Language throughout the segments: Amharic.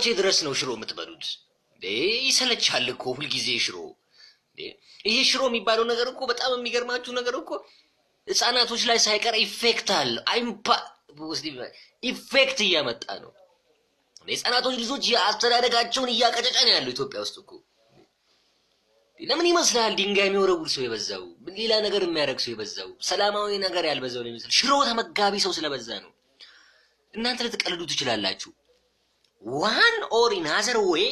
መቼ ድረስ ነው ሽሮ የምትበሉት? ይሰለቻል እኮ ሁል ጊዜ ሽሮ። ይሄ ሽሮ የሚባለው ነገር እኮ በጣም የሚገርማችሁ ነገር እኮ ህፃናቶች ላይ ሳይቀር ኢፌክት አለ። ኢፌክት እያመጣ ነው። ህፃናቶች ልጆች አስተዳደጋቸውን እያቀጨጨ ነው ያለው ኢትዮጵያ ውስጥ እኮ። ለምን ይመስላል ድንጋይ የሚወረውር ሰው የበዛው? ሌላ ነገር የሚያደርግ ሰው የበዛው? ሰላማዊ ነገር ያልበዛው ነው የሚመስል? ሽሮ ተመጋቢ ሰው ስለበዛ ነው። እናንተ ልትቀልዱ ትችላላችሁ። ዋን ኦር ኢን አዘር ዌይ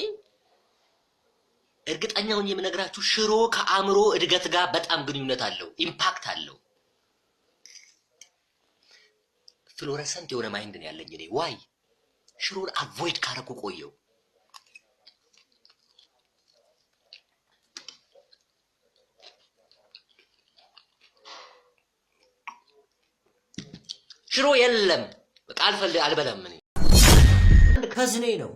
እርግጠኛውን የምነግራችሁ ሽሮ ከአእምሮ እድገት ጋር በጣም ግንኙነት አለው፣ ኢምፓክት አለው። ፍሎረሰንት የሆነ ማይንድ ነው ያለኝ እኔ። ዋይ ሽሮን አቮይድ ካረኩ ቆየው። ሽሮ የለም በቃ አልበላም። እኔ ከዝኔ ነው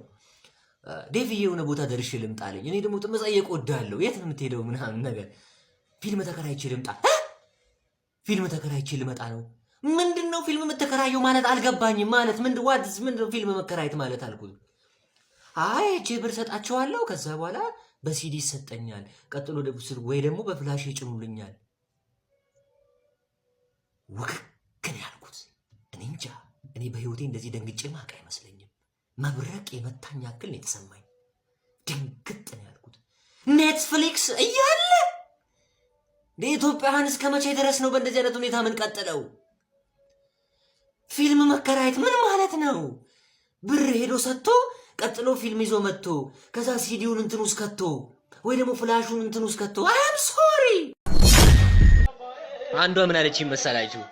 ዴቪዬ የሆነ ቦታ ደርሼ ልምጣለኝ። እኔ ደግሞ መጠየቅ እወዳለሁ። የት ነው የምትሄደው ምናምን ነገር። ፊልም ተከራይቼ ልምጣ። ፊልም ተከራይቼ ልመጣ ነው። ምንድነው ፊልም የምትከራየው ማለት አልገባኝም። ማለት ምንድነው ፊልም መከራየት ማለት አልኩት። አይ እጄ ብር ሰጣቸዋለሁ፣ ከዛ በኋላ በሲዲ ይሰጠኛል፣ ቀጥሎ ወይ ደግሞ በፍላሽ ይጭኑልኛል። ወክክን ያልኩት እኔ እንጃ። እኔ በህይወቴ እንደዚህ ደንግጬ ማቅ አይመስለኝም። መብረቅ የመታኝ ያክል ነው የተሰማኝ። ድንግጥ ነው ያልኩት። ኔትፍሊክስ እያለ ለኢትዮጵያውያን እስከ መቼ ድረስ ነው በእንደዚህ አይነት ሁኔታ ምን ቀጥለው? ፊልም መከራየት ምን ማለት ነው? ብር ሄዶ ሰጥቶ ቀጥሎ ፊልም ይዞ መጥቶ ከዛ ሲዲውን እንትን ውስጥ ከቶ ወይ ደግሞ ፍላሹን እንትን ውስጥ ከቶ አም ሶሪ። አንዷ ምን አለችኝ መሰላችሁ?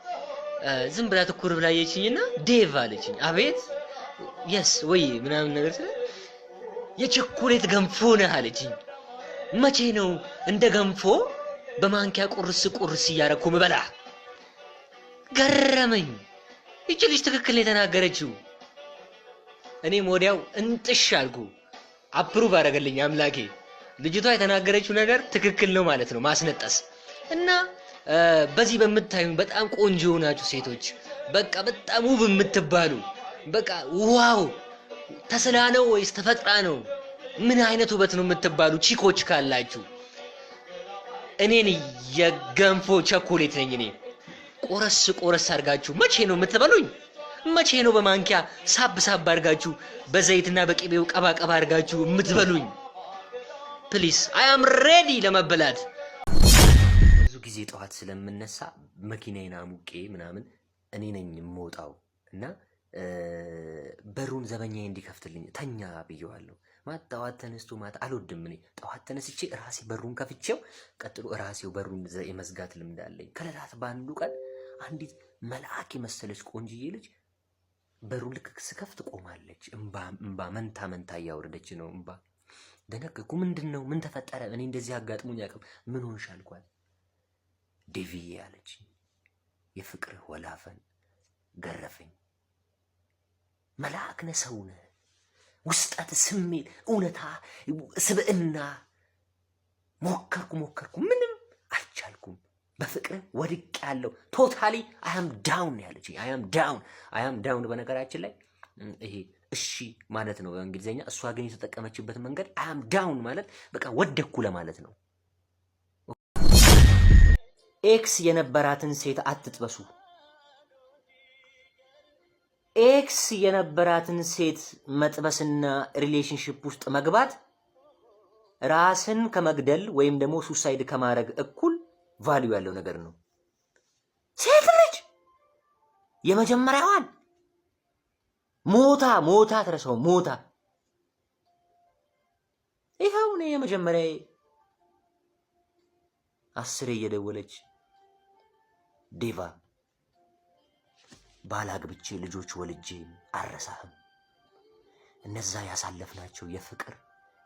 ዝም ብላ ትኩር ብላ የችኝና ዴቭ አለችኝ። አቤት የስ ወይ ምናምን ነገር ስለ የቸኮሌት ገንፎ ነህ አለችኝ። መቼ ነው እንደ ገንፎ በማንኪያ ቁርስ እያረኩ ምበላ? ገረመኝ። ይቺ ልጅ ትክክል የተናገረችው። እኔም ወዲያው እንጥሽ አልኩ። አፕሩቭ አደረገልኝ አምላኬ። ልጅቷ የተናገረችው ነገር ትክክል ነው ማለት ነው። ማስነጠስ እና በዚህ በምታዩኝ በጣም ቆንጆ ናችሁ ሴቶች፣ በቃ በጣም ውብ የምትባሉ በቃ ዋው ተስላ ነው ወይስ ተፈጥራ ነው ምን አይነት ውበት ነው የምትባሉ ቺኮች ካላችሁ እኔን የገንፎ ቸኮሌት ነኝ እኔ። ቆረስ አድርጋችሁ መቼ ነው የምትበሉኝ? መቼ ነው በማንኪያ ሳብ አድርጋችሁ በዘይትና በቅቤው ቀባ አድርጋችሁ የምትበሉኝ? ፕሊስ አይ አም ሬዲ ለመበላት። ብዙ ጊዜ ጠዋት ስለምነሳ መኪናዬን አሙቄ ምናምን እኔ ነኝ የምወጣው እና በሩን ዘበኛዬ እንዲከፍትልኝ ተኛ ብየዋለሁ። ጠዋት ተነስቶ ማታ አልወድም እኔ። ጠዋት ተነስቼ ራሴ በሩን ከፍቼው ቀጥሎ ራሴው በሩን የመዝጋት ልምድ አለኝ። ከለታት በአንዱ ቀን አንዲት መልአክ የመሰለች ቆንጅዬ ልጅ በሩን ልክ ስከፍት ቆማለች። እምባ መንታ እያወረደች ነው እምባ። ደነገጥኩ። ምንድነው? ምን ተፈጠረ? እኔ እንደዚህ አጋጥሞኝ አያውቅም። ምን ሆንሽ አልኳት። ዴቪዬ አለች። የፍቅር ወላፈን ገረፈኝ። መልአክ ነህ፣ ሰው ነህ፣ ውስጠት ስሜት፣ እውነታ፣ ስብዕና። ሞከርኩ ምንም አልቻልኩም። በፍቅር ወድቅ ያለው ቶታሊ አይ አም ዳውን ያለች። አይ አም ዳውን በነገራችን ላይ ይሄ እሺ ማለት ነው በእንግሊዘኛ። እሷ ግን የተጠቀመችበት መንገድ አይ አም ዳውን ማለት በቃ ወደኩ ለማለት ነው። ኤክስ የነበራትን ሴት አትጥበሱ። ኤክስ የነበራትን ሴት መጥበስና ሪሌሽንሺፕ ውስጥ መግባት ራስን ከመግደል ወይም ደግሞ ሱሳይድ ከማድረግ እኩል ቫልዩ ያለው ነገር ነው። ሴት ልጅ የመጀመሪያዋን ሞታ ትረሳው ሞታ ይኸው ነው የመጀመሪያ 10 እየደወለች ዴቫ ባላግብቼ ልጆች ወልጄ አረሳህም። እነዛ ያሳለፍናቸው የፍቅር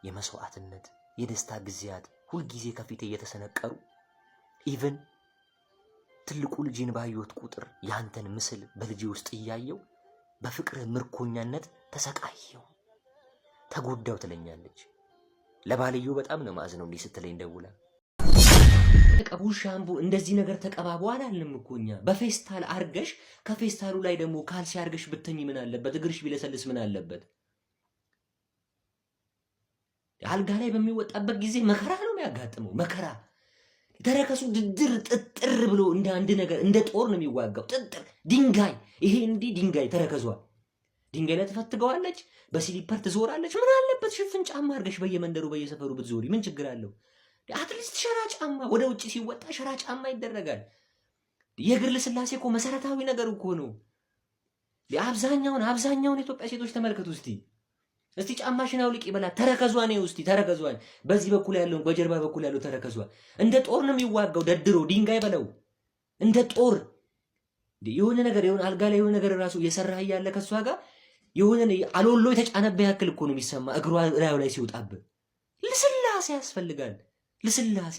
የመስዋዕትነት የደስታ ጊዜያት ሁልጊዜ ከፊቴ እየተሰነቀሩ ኢቭን ትልቁ ልጅን ባየሁት ቁጥር ያንተን ምስል በልጄ ውስጥ እያየው በፍቅር ምርኮኛነት ተሰቃየው ተጎዳው ትለኛለች። ለባልየው በጣም ነው ማዝነው እንዲህ ስትለኝ ደውላ ተቀቡ ሻምቡ እንደዚህ ነገር ተቀባቡ አላልንም እኮ እኛ። በፌስታል አርገሽ ከፌስታሉ ላይ ደግሞ ካልሲ አርገሽ ብትኝ ምን አለበት? እግርሽ ቢለሰልስ ምን አለበት? አልጋ ላይ በሚወጣበት ጊዜ መከራ ነው የሚያጋጥመው። መከራ ተረከሱ ድድር ጥጥር ብሎ እንደ አንድ ነገር እንደ ጦር ነው የሚዋጋው። ጥጥር ድንጋይ፣ ይሄ እንዲህ ድንጋይ ተረከዟል። ድንጋይ ላይ ትፈትገዋለች፣ በስሊፐር ትዞራለች። ምን አለበት ሽፍን ጫማ አድርገሽ በየመንደሩ በየሰፈሩ ብትዞሪ ምን ችግር አለው? አትሊስት ሸራ ጫማ፣ ወደ ውጭ ሲወጣ ሸራ ጫማ ይደረጋል። የእግር ልስላሴ እኮ መሰረታዊ ነገር እኮ ነው። አብዛኛውን የኢትዮጵያ ሴቶች ተመልከቱ እስቲ ጫማሽን አውልቂ በላት። ተረከዟን ነው እስቲ ተረከዟን፣ በዚህ በኩል ያለው በጀርባ በኩል ያለው ተረከዟን እንደ ጦር ነው የሚዋጋው። ደድሮ ድንጋይ በለው እንደ ጦር። የሆነ ነገር አልጋ ላይ የሆነ ነገር ራሱ እየሰራህ እያለ ከሷ ጋር የሆነ አሎሎ የተጫነበት ያክል እኮ ነው የሚሰማ እግሯ ላዩ ላይ ሲወጣብህ። ልስላሴ ያስፈልጋል፣ ልስላሴ።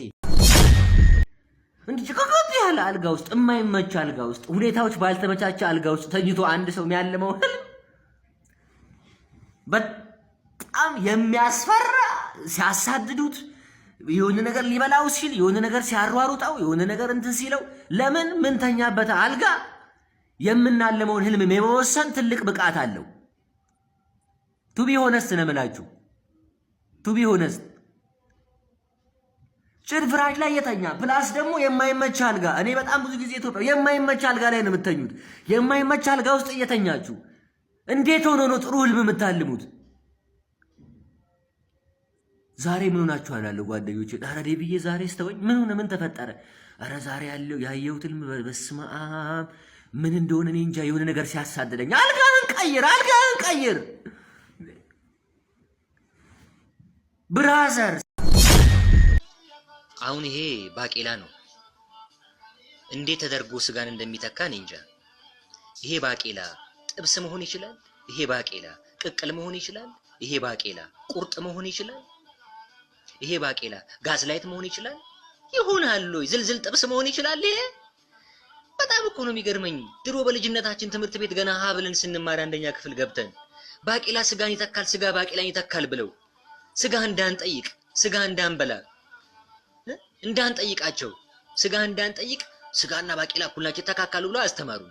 እንዴ ጭቅቅት ያለ አልጋ ውስጥ፣ የማይመች አልጋ ውስጥ፣ ሁኔታዎች ባልተመቻቸ አልጋ ውስጥ ተኝቶ አንድ ሰው የሚያልመው በጣም የሚያስፈራ ሲያሳድዱት የሆነ ነገር ሊበላው ሲል የሆነ ነገር ሲያሯሩጣው የሆነ ነገር እንትን ሲለው ለምን ምን ተኛበት አልጋ የምናለመውን ህልም የመወሰን ትልቅ ብቃት አለው። ቱቢ ሆነስት ነው የምላችሁ። ቱቢ ሆነስት ጭድ ፍራሽ ላይ የተኛ ፕላስ ደግሞ የማይመች አልጋ። እኔ በጣም ብዙ ጊዜ ኢትዮጵያ የማይመች አልጋ ላይ ነው የምተኙት። የማይመች አልጋ ውስጥ እየተኛችሁ እንዴት ሆኖ ነው ጥሩ ህልም የምታልሙት? ዛሬ ምን ሆናችሁ አላለሁ ጓደኞቼ። ዳራ ዴብዬ ዛሬ ስተወኝ ምን ሆነ? ምን ተፈጠረ? አረ ዛሬ ያየሁት ህልም በስመ አብ ምን እንደሆነ እኔ እንጃ። የሆነ ነገር ሲያሳድደኝ አልጋህን ቀይር ብራዘር። አሁን ይሄ ባቄላ ነው። እንዴት ተደርጎ ስጋን እንደሚተካ እኔ እንጃ። ይሄ ባቄላ ጥብስ መሆን ይችላል። ይሄ ባቄላ ቅቅል መሆን ይችላል። ይሄ ባቄላ ቁርጥ መሆን ይችላል። ይሄ ባቄላ ጋዝላይት መሆን ይችላል። ይሆናል ወይ ዝልዝል ጥብስ መሆን ይችላል። ይሄ በጣም እኮ ነው የሚገርመኝ። ድሮ በልጅነታችን ትምህርት ቤት ገና ሀ ብለን ስንማር አንደኛ ክፍል ገብተን ባቄላ ስጋን ይተካል፣ ስጋ ባቄላን ይተካል ብለው ስጋ እንዳንጠይቅ፣ ስጋ እንዳንበላ፣ እንዳንጠይቃቸው፣ ስጋ እንዳንጠይቅ ስጋና ባቄላ እኩል ናቸው ይተካካሉ ብለው አስተማሩ።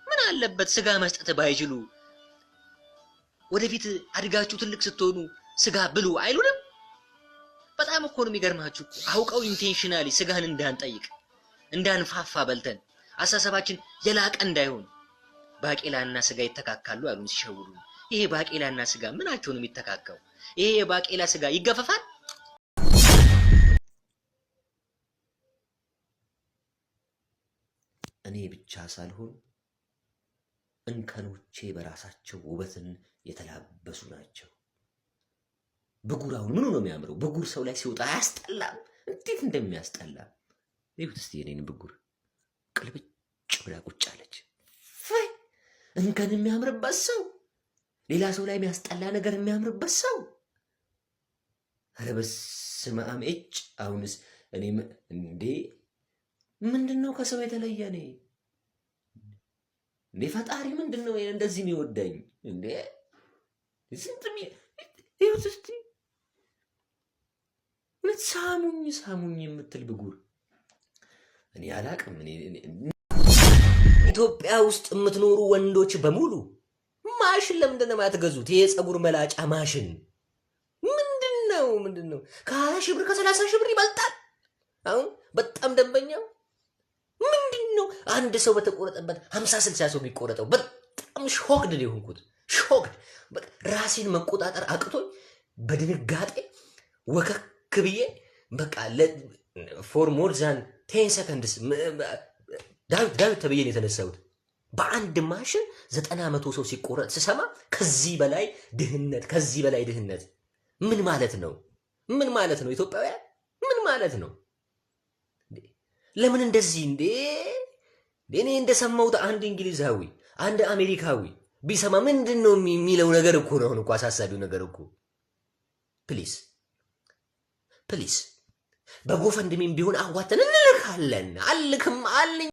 ምን አለበት ስጋ መስጠት ባይችሉ? ወደፊት አድጋችሁ ትልቅ ስትሆኑ ስጋ ብሉ አይሉንም? በጣም እኮ ነው የሚገርማችሁ። አውቀው ኢንቴንሽናሊ ስጋን እንዳንጠይቅ እንዳንፋፋ በልተን አሳሰባችን የላቀ እንዳይሆን ባቄላና ስጋ ይተካካሉ አሉን ሲሸውሩ። ይሄ ባቄላና ስጋ ምናቸው ነው የሚተካካው? ይሄ የባቄላ ስጋ ይገፈፋል? እኔ ብቻ ሳልሆን እንከኖቼ በራሳቸው ውበትን የተላበሱ ናቸው። ብጉር አሁን ምኑ ነው የሚያምረው? ብጉር ሰው ላይ ሲወጣ አያስጠላም? እንዴት እንደሚያስጠላ ይሁት። እስቲ የኔን ብጉር ቅልብጭ ብላ ቁጭ አለች። እንከን የሚያምርበት ሰው፣ ሌላ ሰው ላይ የሚያስጠላ ነገር የሚያምርበት ሰው። ኧረ በስመ አብ እጭ። አሁንስ እኔ እንዴ ምንድነው ከሰው የተለየ? እንዴ ፈጣሪ ምንድነው እንደዚህ የሚወደኝ? እንዴ ዝንትም ይሁት እስቲ ሁለት ሳሙኝ የምትል ብጉር እኔ አላቅም። ኢትዮጵያ ውስጥ የምትኖሩ ወንዶች በሙሉ ማሽን ለምንድን ነው የማትገዙት? የፀጉር መላጫ ማሽን ምንድነው? ከ20 ሺህ ብር ከ30 ሺህ ብር ይበልጣል። አሁን በጣም ደንበኛው ምንድነው? አንድ ሰው በተቆረጠበት 50-60 ሰው የሚቆረጠው። በጣም ሾክድ ነው የሆንኩት። ሾክድ በቃ ራሴን መቆጣጠር አቅቶኝ በድንጋጤ ወከክ ብዬ በቃ ፎር ሞር ዛን 10 ሰከንድስ ዳዊት ተብዬ ነው የተነሳሁት። በአንድ ማሽን 90-100 ሰው ሲቆረጥ ስሰማ ከዚህ በላይ ድህነት ምን ማለት ነው? ኢትዮጵያውያን ምን ማለት ነው? ለምን እንደዚህ እንዴ? እኔ እንደሰማሁት አንድ እንግሊዛዊ አንድ አሜሪካዊ ቢሰማ ምንድነው የሚለው ነገር እኮ ነው። አሁን እኮ አሳሳቢው ነገር እኮ ፕሊዝ በጎፈንድሜም ቢሆን አዋተን እንልካለን። አልክም አልኝ